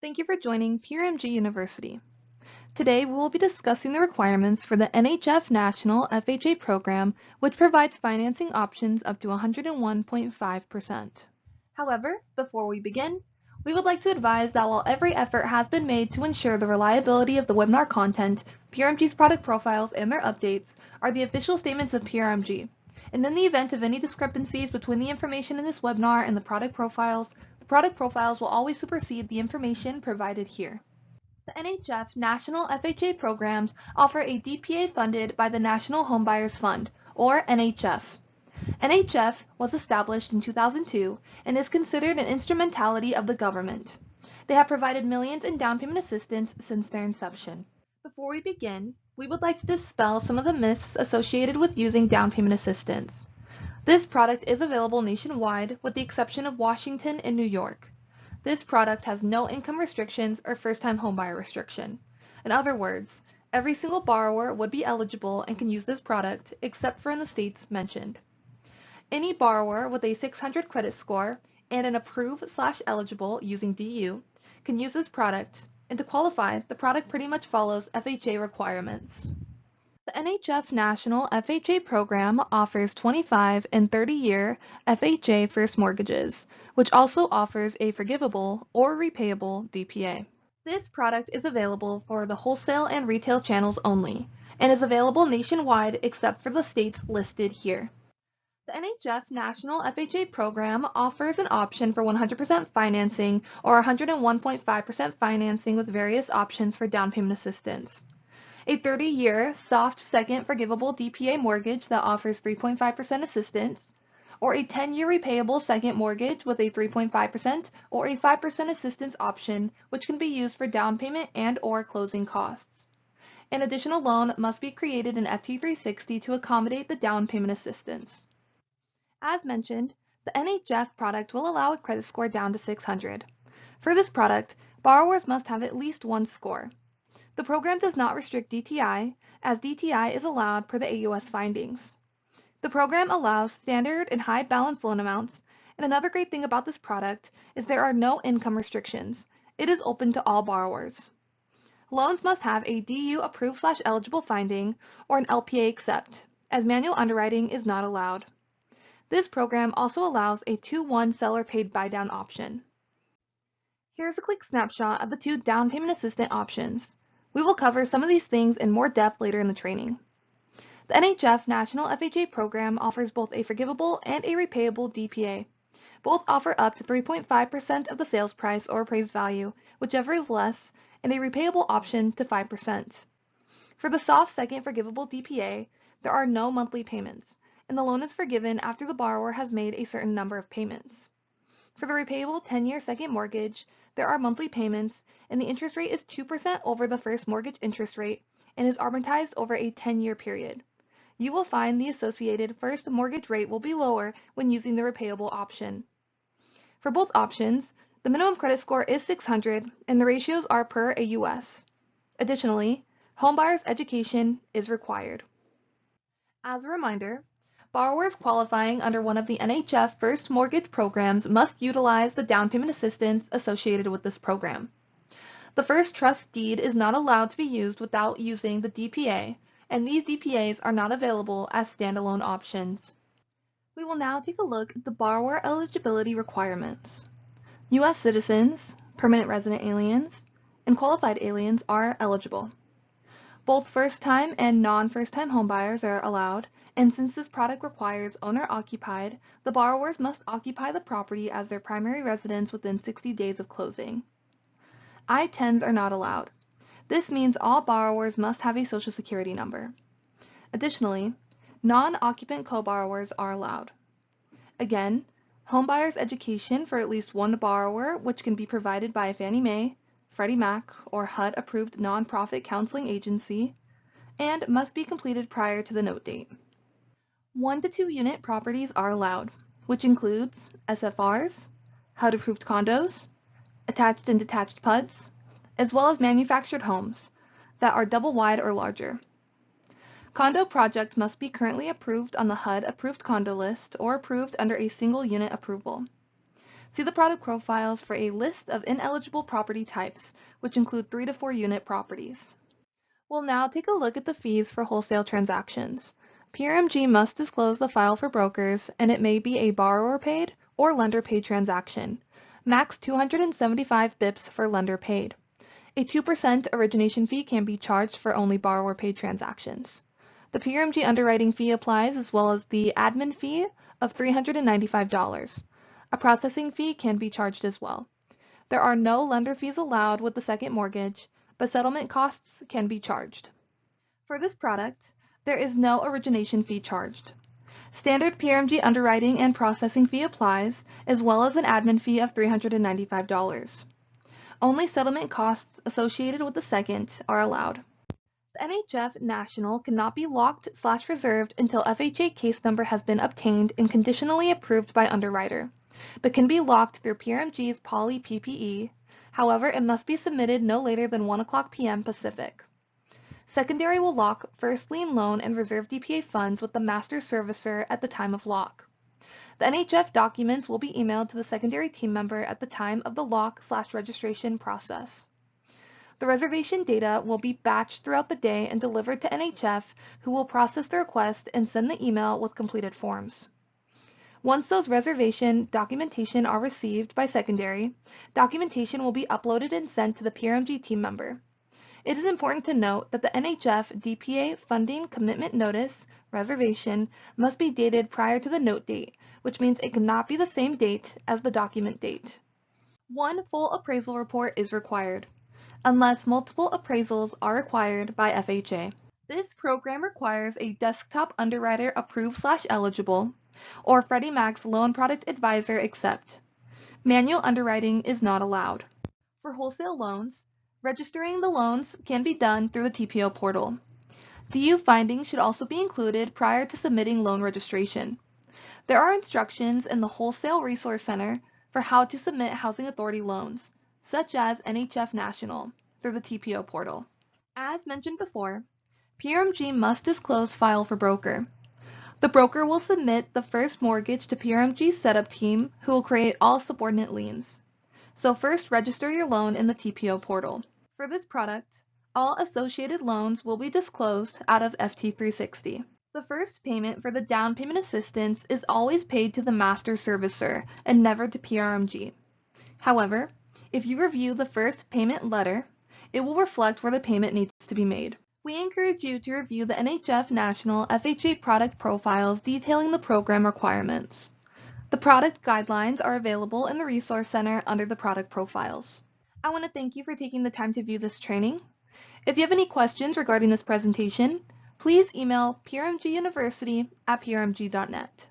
Thank you for joining PRMG University. Today we will be discussing the requirements for the NHF National FHA program, which provides financing options up to 101.5%. However, before we begin, we would like to advise that while every effort has been made to ensure the reliability of the webinar content, PRMG's product profiles and their updates are the official statements of PRMG. And in the event of any discrepancies between the information in this webinar and the product profiles will always supersede the information provided here. The NHF National FHA programs offer a DPA funded by the National Homebuyers Fund, or NHF. NHF was established in 2002 and is considered an instrumentality of the government. They have provided millions in down payment assistance since their inception. Before we begin, we would like to dispel some of the myths associated with using down payment assistance. This product is available nationwide with the exception of Washington and New York. This product has no income restrictions or first-time homebuyer restriction. In other words, every single borrower would be eligible and can use this product except for in the states mentioned. Any borrower with a 600 credit score and an approved/eligible using DU can use this product, and to qualify, the product pretty much follows FHA requirements. The NHF National FHA program offers 25 and 30-year FHA first mortgages, which also offers a forgivable or repayable DPA. This product is available for the wholesale and retail channels only, and is available nationwide except for the states listed here. The NHF National FHA program offers an option for 100% financing or 101.5% financing with various options for down payment assistance. A 30-year soft second forgivable DPA mortgage that offers 3.5% assistance, or a 10-year repayable second mortgage with a 3.5% or a 5% assistance option, which can be used for down payment and/or closing costs. An additional loan must be created in FT360 to accommodate the down payment assistance. As mentioned, the NHF product will allow a credit score down to 600. For this product, borrowers must have at least one score. The program does not restrict DTI, as DTI is allowed per the AUS findings. The program allows standard and high balance loan amounts, and another great thing about this product is there are no income restrictions. It is open to all borrowers. Loans must have a DU approved/eligible finding or an LPA accept, as manual underwriting is not allowed. This program also allows a 2-1 seller paid buy down option. Here's a quick snapshot of the two down payment assistant options. We will cover some of these things in more depth later in the training. The NHF National FHA program offers both a forgivable and a repayable DPA. Both offer up to 3.5% of the sales price or appraised value, whichever is less, and a repayable option to 5%. For the soft second forgivable DPA, there are no monthly payments, and the loan is forgiven after the borrower has made a certain number of payments. For the repayable 10-year second mortgage, there are monthly payments, and the interest rate is 2% over the first mortgage interest rate and is amortized over a 10-year period. You will find the associated first mortgage rate will be lower when using the repayable option. For both options, the minimum credit score is 600 and the ratios are per AUS. Additionally, homebuyers' education is required. As a reminder, borrowers qualifying under one of the NHF first mortgage programs must utilize the down payment assistance associated with this program. The first trust deed is not allowed to be used without using the DPA, and these DPAs are not available as standalone options. We will now take a look at the borrower eligibility requirements. U.S. citizens, permanent resident aliens, and qualified aliens are eligible. Both first-time and non-first-time homebuyers are allowed, and since this product requires owner-occupied, the borrowers must occupy the property as their primary residence within 60 days of closing. I-10s are not allowed. This means all borrowers must have a Social Security number. Additionally, non-occupant co-borrowers are allowed. Again, homebuyers' education for at least one borrower, which can be provided by a Fannie Mae, Freddie Mac, or HUD-approved nonprofit counseling agency, and must be completed prior to the note date. 1 to 2 unit properties are allowed, which includes SFRs, HUD-approved condos, attached and detached PUDs, as well as manufactured homes that are double wide or larger. Condo projects must be currently approved on the HUD-approved condo list or approved under a single unit approval. See the product profiles for a list of ineligible property types, which include 3 to 4 unit properties. We'll now take a look at the fees for wholesale transactions. PRMG must disclose the file for brokers, and it may be a borrower-paid or lender-paid transaction. Max 275 bps for lender-paid. A 2% origination fee can be charged for only borrower-paid transactions. The PRMG underwriting fee applies as well as the admin fee of $395. A processing fee can be charged as well. There are no lender fees allowed with the second mortgage, but settlement costs can be charged. For this product, there is no origination fee charged. Standard PRMG underwriting and processing fee applies, as well as an admin fee of $395. Only settlement costs associated with the second are allowed. The NHF National cannot be locked/reserved until FHA case number has been obtained and conditionally approved by underwriter, but can be locked through PRMG's Poly PPE. However, it must be submitted no later than 1:00 p.m. Pacific. Secondary will lock first lien loan and reserve DPA funds with the master servicer at the time of lock. The NHF documents will be emailed to the secondary team member at the time of the lock/registration process. The reservation data will be batched throughout the day and delivered to NHF, who will process the request and send the email with completed forms. Once those reservation documentation are received by secondary, documentation will be uploaded and sent to the PRMG team member. It is important to note that the NHF DPA funding commitment notice reservation must be dated prior to the note date, which means it cannot be the same date as the document date. One full appraisal report is required, unless multiple appraisals are required by FHA. This program requires a desktop underwriter approved/eligible, or Freddie Mac's loan product advisor accept. Manual underwriting is not allowed. For wholesale loans, registering the loans can be done through the TPO portal. DU findings should also be included prior to submitting loan registration. There are instructions in the Wholesale Resource Center for how to submit Housing Authority loans, such as NHF National, through the TPO portal. As mentioned before, PRMG must disclose file for broker. The broker will submit the first mortgage to PRMG's setup team, who will create all subordinate liens. So first register your loan in the TPO portal. For this product, all associated loans will be disclosed out of FT360. The first payment for the down payment assistance is always paid to the master servicer and never to PRMG. However, if you review the first payment letter, it will reflect where the payment needs to be made. We encourage you to review the NHF National FHA product profiles detailing the program requirements. The product guidelines are available in the Resource Center under the product profiles. I want to thank you for taking the time to view this training. If you have any questions regarding this presentation, please email prmguniversity@prmg.net.